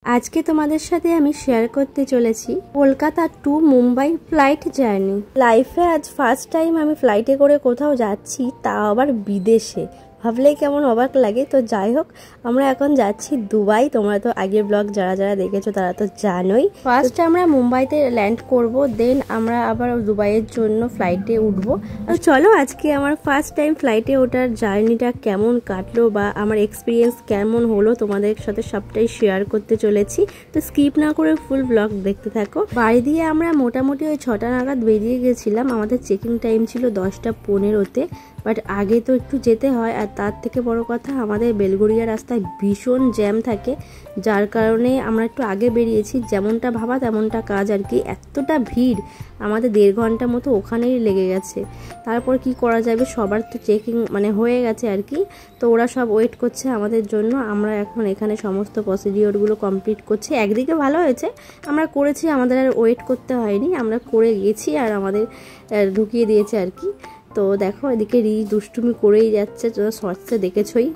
আজকে তোমাদের সাথে আমি শেয়ার করতে চলেছি Kolkata to Mumbai flight journey. লাইফে আজ ফার্স্ট টাইম আমি ফ্লাইটে করে কোথাও যাচ্ছি, তাও আবার বিদেশে। ভাবলেই কেমন অবাক লাগে। তো যাই হোক, আমরা এখন যাচ্ছি দুবাই। তোমরা তো আগের ব্লগ যারা যারা দেখেছো তারা তো জানোই। ফার্স্ট আমরা মুম্বাইতে ল্যান্ড করব, দেন আমরা আবার দুবাইয়ের জন্য ফ্লাইটে উঠবো। তো চলো আজকে আমার ফার্স্ট টাইম ফ্লাইটে ওঠার জার্নিটা কেমন কাটলো বা আমার এক্সপিরিয়েন্স কেমন হলো তোমাদের সাথে সবটাই শেয়ার করতে চলেছি। তো স্কিপ না করে ফুল ব্লগ দেখতে থাকো। বাড়ি দিয়ে আমরা মোটামুটি ওই 6টা নাগাদ বেরিয়ে গেছিলাম। আমাদের চেকিং টাইম ছিল 10:15-তে, বাট আগে তো একটু যেতে হয়। আর তার থেকে বড় কথা, আমাদের বেলগড়িয়া রাস্তায় ভীষণ জ্যাম থাকে, যার কারণে আমরা একটু আগে বেরিয়েছি। যেমনটা ভাবা তেমনটা কাজ আর কি। এতটা ভিড়, আমাদের 1.5 ঘন্টা মতো ওখানেই লেগে গেছে। তারপর কি করা যাবে, সবার তো চেকিং হয়ে গেছে আর কি। তো ওরা সব ওয়েট করছে আমাদের জন্য। আমরা এখন এখানে সমস্ত প্রসিডিওরগুলো কমপ্লিট করছি। একদিকে ভালো হয়েছে, আমরা করেছি, আমাদের আর ওয়েট করতে হয়নি, আমরা করে গেছি আর আমাদের ঢুকিয়ে দিয়েছে আর কি। তো দেখো এদিকে দুষ্টুমি করেই যাচ্ছে, তোমরা শর্টসে দেখেছই।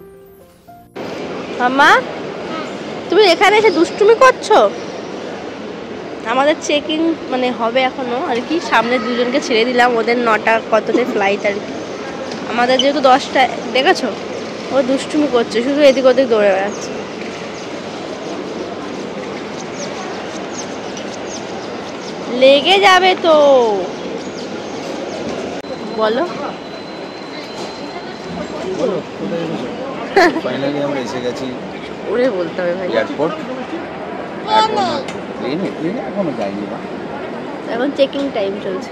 মামা, তুমি এখানে এসে দুষ্টুমি করছো? আমাদের চেকিং হবে এখনো আর কি। সামনে দুজনকে ছেড়ে দিলাম, ওদের 9টা কততে ফ্লাইট আর কি। আমাদের যেহেতু 10টা, দেখেছো ও দুষ্টুমি করছে, শুধু এদিক ওদিক দৌড়ে বেড়াচ্ছে। লেগে যাবে তো, বলো। ফাইনালি আমরা এসে গেছি। ওরে বলতে হবে ভাই, এয়ারপোর্ট। প্লেনে এখনো যাইনি বা, এখন চেকিং টাইম চলছে।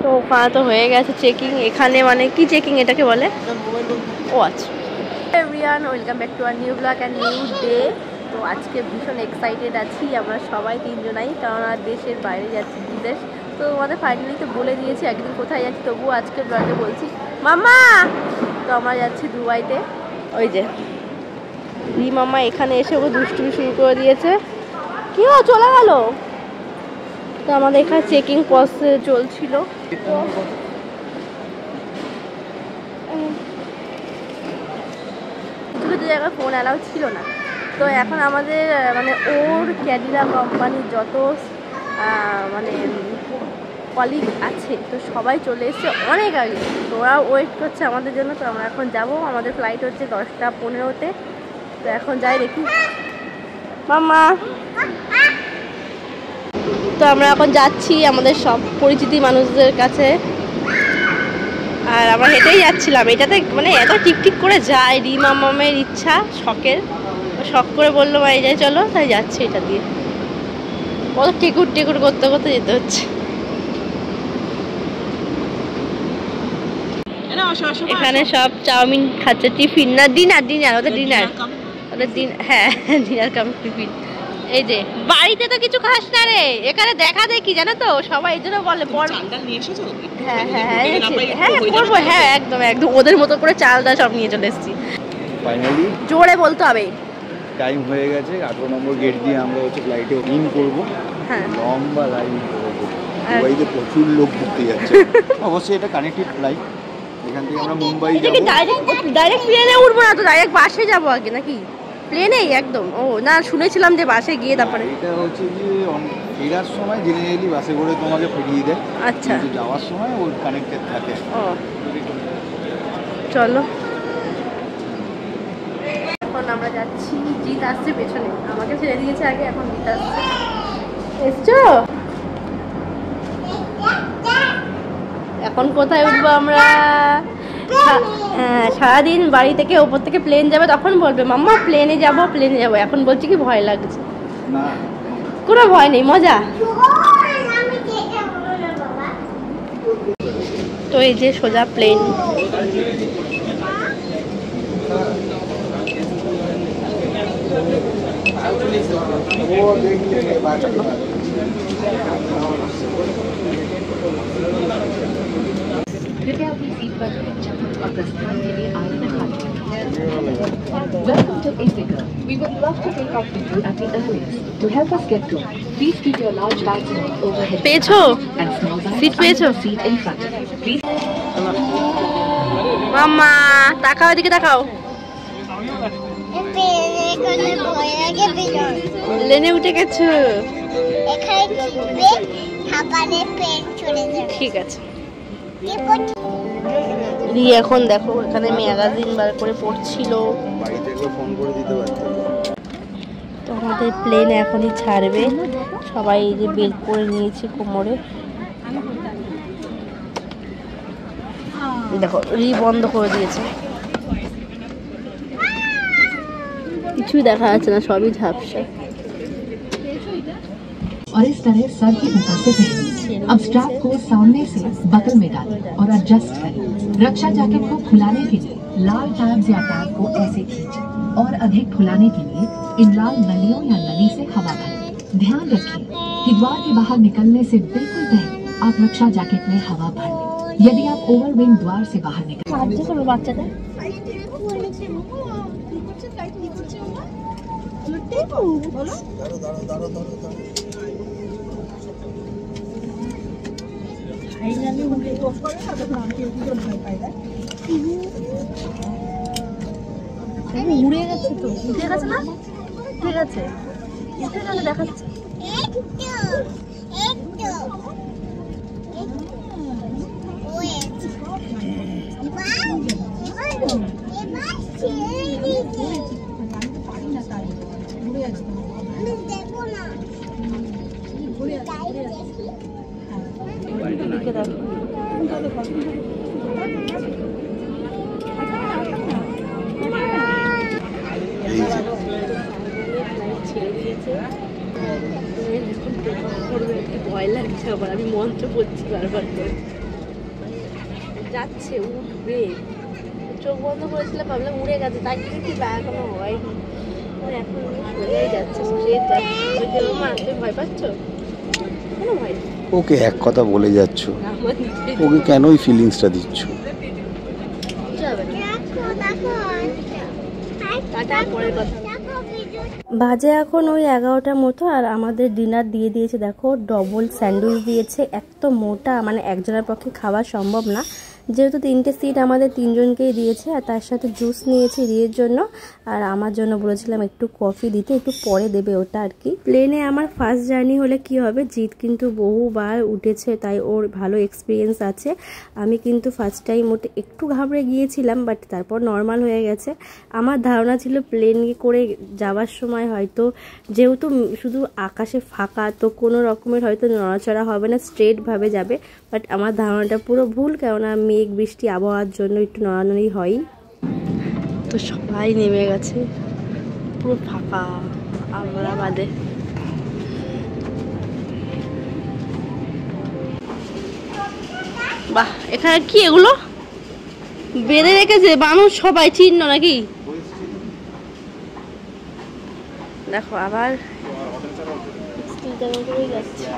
তো ওখানে তো হয়ে গেছে চেকিং। এখানে কি চেকিং এটাকে বলে? ও আচ্ছা। Everyone, welcome back to our new blog and new day. তো আজকে ভীষণ এক্সাইটেড আছি আমরা সবাই, 3 জনাই, কারণ আর দেশের বাইরে যাচ্ছি, বিদেশ। তো আমাদের ফাইনালি তো বলে দিয়েছি একদিন কোথায় যাচ্ছি, তবুও আজকে ব্লগে বলছি মামা। তো আমরা যাচ্ছি দুবাইতে। ওই যে মামা এখানে এসে ও দুষ্টুমি শুরু করে দিয়েছে। কি চলে গেল? তো আমাদের এখানে চেকিং প্রসেস চলছিল। কিছু কিছু জায়গায় ফোন অ্যালাউ ছিল না। তো এখন আমাদের ওর ক্যাডিলা কোম্পানির যত কলিগ আছে, তো সবাই চলে এসছে অনেক আগে। তো ওরা ওয়েট করছে আমাদের জন্য। তো আমরা এখন যাব, আমাদের ফ্লাইট হচ্ছে 10:15-তে। তো এখন যাই দেখি মামা। তো আমরা এখন যাচ্ছি আমাদের সব পরিচিতি মানুষদের কাছে, আর আমরা হেঁটেই যাচ্ছিলাম। এটাতে এত টিকটিক করে যায়, মামামের ইচ্ছা, শখ করে বললো ভাই যাই চলো, তাই যাচ্ছে এটা দিয়ে। কত টেকুর টেকুর করতে করতে যেতে হচ্ছে। এখানে সব চাউমিন খাচ্ছে, টিফিন না ডিনার, ওদের ডিনার, হ্যাঁ ডিনার কাম টিফিন। এই যে বাড়িতে তো কিছু খাস না রে, এখানে দেখা দেখি, জানো তো সবাই এই জন্য বলে হ্যাঁ হ্যাঁ হ্যাঁ করবো, হ্যাঁ একদম একদম ওদের মতো করে চাল ডাল সব নিয়ে চলে এসেছি। ফাইনালি জোরে বলতে হবে, টাইম হয়ে গেছে। 18 নম্বর গেট দিয়ে আমরা ফ্লাইটে ইন করবো। হ্যাঁ, লম্বা লাইন করবো। দুবাইতে প্রচুর লোক ঘুরতে যাচ্ছে। অবশ্যই এটা কানেক্টেড ফ্লাইট, এখান থেকে আমরা মুম্বাই যাবো। ডাইরেক্ট প্লেনে উঠবো না তো, ডাইরেক্ট বাসে যাবো আগে নাকি প্লেনেই একদম? ও না, শুনেছিলাম যে বাসে গিয়ে তারপরে। এটা হচ্ছে যে ফেরার সময় জেনারেলি বাসে করে তোমাকে ফিরিয়ে দেয়। আচ্ছা, যাওয়ার সময় ওর কানেক্টেড থাকে। ও চলো এখন আমরা যাচ্ছি। জিৎ আসছে পেছনে, আমাকে ছেড়ে দিয়েছে আগে, এখন জিৎ আসছে। এসছো? এখন কোথায় উঠবো আমরা? হ্যাঁ, সারাদিন বাড়ি থেকে ওপর থেকে প্লেন যাবে, তখন বলবে মাম্মা প্লেনে যাবো প্লেনে যাবো। এখন বলছি কি ভয় লাগছে। না, কোনো ভয় নেই, মজা। তো এই যে সোজা প্লেন। कृपया अपनी सीट पर बैठें और प्रस्थान के लिए आसन खाली रखें। Welcome to Indigo. We would love to take off with you at the earliest. To help us get going, please keep your large bags in the overhead পেয়েছো? and small bags Seat পেয়েছো? under the seat in front of you. Please. মাম্মা তাকাও, এদিকে তাকাও। লেনে উঠে গেছো? ঠিক আছে। এখন দেখো এখানে ম্যাগাজিন বার করে পড়ছিল। তো আমাদের প্লেন এখনই ছাড়বে, সবাই এই যে বেল্ট করে নিয়েছে কোমরে। দেখো বন্ধ করে দিয়েছে, কিছু দেখা যাচ্ছে না, সবই ঝাপসা। और इस तरह सर के ऊपर से पहनिए। अब स्ट्रैप को सामने से बकल में डालें और एडजस्ट करें। रक्षा जैकेट को खुलाने के लिए लाल टैब्स या टैब को ऐसे खींचें और अधिक खुलाने के लिए इन लाल नलियों या नली से हवा भरें। ध्यान रखें कि द्वार के बाहर निकलने से बिल्कुल पहले आप रक्षा जैकेट में हवा भर लें। यदि आप ओवरविंग द्वार से बाहर निकल উড়ে গেছে, তো উঠে গেছে না? উঠে গেছে, উঠে গেলে দেখাচ্ছে। ভয় লাগছে আবার, আমি মন্ত্র পড়ছি বারবার করে। যাচ্ছে, উঠবে, চোখ বন্ধ করেছিলাম, ভাবলাম উড়ে গেছে, তাই কি বা এখনো হয়নি, এখন সোজাই যাচ্ছে। তুমি ভয় পাচ্ছ? কোনো ভয় নেই। ওকে এক কথা বলে যাচ্ছ, ওকে কেন ওই ফিলিংসটা দিচ্ছ? বাজে এখন ওই 11টার মতো, আর আমাদের ডিনার দিয়ে দিয়েছে। দেখো ডবল স্যান্ডউইচ দিয়েছে, এত মোটা, মানে একজনের পক্ষে খাওয়া সম্ভব না, যেহেতু 3টে সিট আমাদের 3জনকেই দিয়েছে। আর তার সাথে জুস নিয়েছি রিয়ের জন্য, আর আমার জন্য বলেছিলাম একটু কফি দিতে, একটু পরে দেবে ওটা আর কি। প্লেনে আমার ফার্স্ট জার্নি হলে কি হবে, জিৎ কিন্তু বহুবার উঠেছে, তাই ওর ভালো এক্সপিরিয়েন্স আছে। আমি কিন্তু ফার্স্ট টাইম ওটা একটু ঘাবড়ে গিয়েছিলাম, বাট তারপর নর্মাল হয়ে গেছে। আমার ধারণা ছিল প্লেন করে যাওয়ার সময় হয়তো, যেহেতু শুধু আকাশে ফাঁকা, তো কোনো রকমের হয়তো নড়াচড়া হবে না, স্ট্রেটভাবে যাবে। বাট আমার ধারণাটা পুরো ভুল, কেননা মেঘ বৃষ্টি আবহাওয়ার জন্য একটু নড়ানড়ি হয়। তো সবাই নেমে গেছে, পুরো ফাঁকা, আমরা বাদে। বাহ, এখানে কি এগুলো বেঁধে রেখেছে মানুষ, সবাই চিহ্ন নাকি? দেখো আবার যাচ্ছে।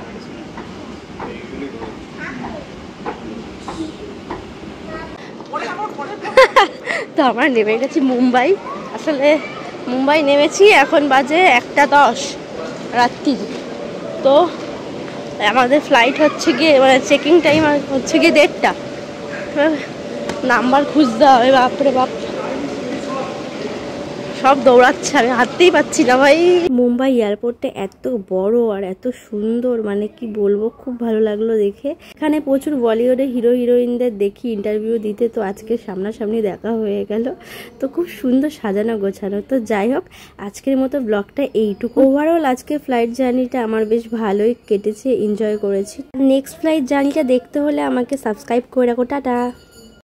তো আমরা নেমে গেছি মুম্বাই। আসলে মুম্বাই নেমেছি, এখন বাজে 1:10 রাত্রির। তো আমাদের ফ্লাইট হচ্ছে গিয়ে, মানে চেকিং টাইম হচ্ছে গিয়ে 1:30টা। নাম্বার খুঁজতে হবে, বাপরে বাপ, সব দৌড়াচ্ছে, আমি হাঁটতেই পাচ্ছি না ভাই। মুম্বাই এয়ারপোর্টটা এত বড় আর এত সুন্দর, মানে কি বলবো, খুব ভালো লাগলো দেখে। এখানে প্রচুর বলিউডের হিরো হিরোইনদের দেখি ইন্টারভিউ দিতে, তো আজকে সামনাসামনি দেখা হয়ে গেল। তো খুব সুন্দর সাজানো গোছানো। তো যাই হোক, আজকের মতো ব্লগটা এইটুকু। ওভারঅল আজকে ফ্লাইট জার্নিটা আমার বেশ ভালোই কেটেছে, এনজয় করেছি। নেক্সট ফ্লাইট জার্নিটা দেখতে হলে আমাকে সাবস্ক্রাইব করে রাখো। টাটা।